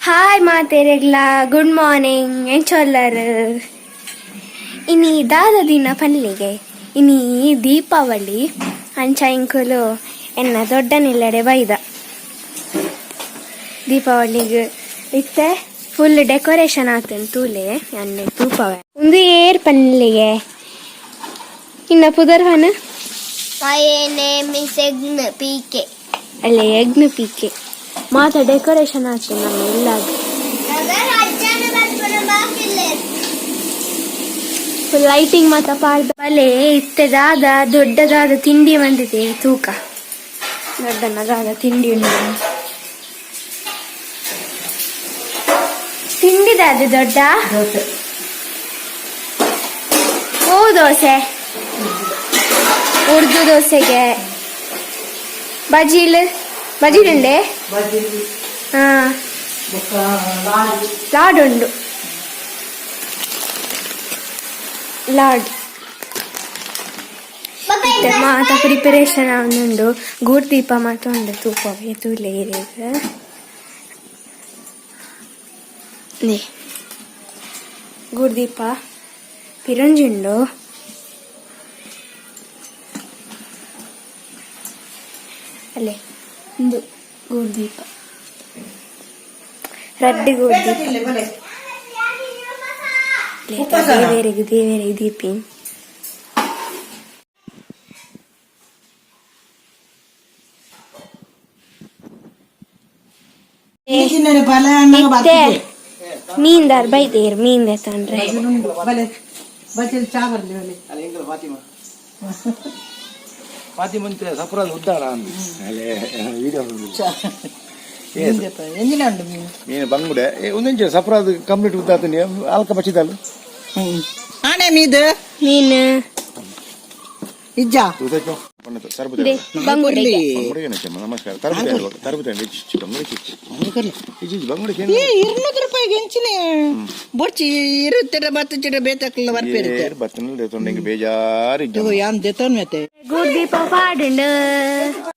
hi ಮಾತೆರೆಗ್ಲ good morning ಎಂಚೊಲ್ಲರು ಇನಿ ದಾದ ದಿನ ಪನ್ಲಿಗೆ ಇನಿ ದೀಪಾವಳಿ ಅಂಚ ಇಂಕುಲು ಎನ್ನ ದೊಡ್ಡನಿಲ್ಲಡೆ ಬೈದ ದೀಪಾವಳಿಗೆ ಇತ್ತೆ ಫುಲ್ ಡೆಕೋರೇಷನ್ ಆತನ್ ತೂಲೆ ಎಣ್ಣೆ ತೂಪವೆ ಒಂದು ಏರ್ ಪನ್ಲಿಗೆ ಇನ್ನ ಪುದರ್ವನ ಪೀಕೆ ಅಲ್ಲೇ ಯಜ್ಞ ಪೀಕೆ ಮಾತ ಡೆಕೋರೇಷನ್ ಆಗ್ತದೆ ನಮ್ಮ ಇಲ್ಲಾಗ ಲೈಟಿಂಗ್ ಮಾತ ಪಾಡ್ದ ಬಲೆ ಇತ್ತದಾದ ದೊಡ್ಡದಾದ ತಿಂಡಿ ಬಂದಿದೆ ತೂಕ ದೊಡ್ಡನದಾದ ತಿಂಡಿ ಉಂಟು ತಿಂಡಿದಾದ ದೊಡ್ಡ ಓ ದೋಸೆ ಉರ್ದು ದೋಸೆಗೆ ಬಜಿಲುಂಡೆ ಹಾ ಲಾಡ್ ಉಂಡು ಲಾಡ್ ಮಾತ ಪ್ರಿಪರೇಷನ್ ಅವನುಂಡು ಗೂಡ್ ದೀಪ ಮಾತ ಉಂಡು ತೂಪವೆ ತೂಲೆ ಗೂಡ್ ದೀಪ ಪಿರಂಜುಂಡು ಅಲ್ಲೇ ಒಂದು ಗೂಡ್ ದೀಪ ರಡ್ಡು ಗೂಡ್ ದೀಪ ದೇವೇರಿಗೆ ದೀಪಿ ಮೀನ್ದಾರ್ ಬೈದೇರ್ ಮೀನ್ ತಂದ್ರೆ ಫಾತಿಮಂತೆ ಸಫರಾದ ಉದ್ದಾರ ಮೀನು ಬಂಗುಡೆ ಒಂದಿಂಚ ಸಫರಾದ ಕಂಪ್ಲೀಟ್ ಉದ್ದಾತೀನಿ ಅಲ್ಕ ಬಚ್ಚಿದಲ್ಲ ಆನೆ ಮೀದು ಮೀನು ಇಜ್ಜ ನಮಸ್ಕಾರ ತರಬುತ್ತೆ ₹200 ಹೆಂಚಿನ ಬೊಡ್ಚಿ ಇರುತ್ತೆ ಬತ್ತ ಚಿಡ ಬೇತಕ್ಲ ಬರ್ಪೇರುತ್ತೆ ಬತ್ತನಲ್ಲಿ ತೊಂಡೆಂಗೆ ಬೇಜಾರು ಯಾನ್ ದೇತನ್ ಮೆತೆ ಗೂಡ್ ದೀಪ ಪಾಡುಂಡು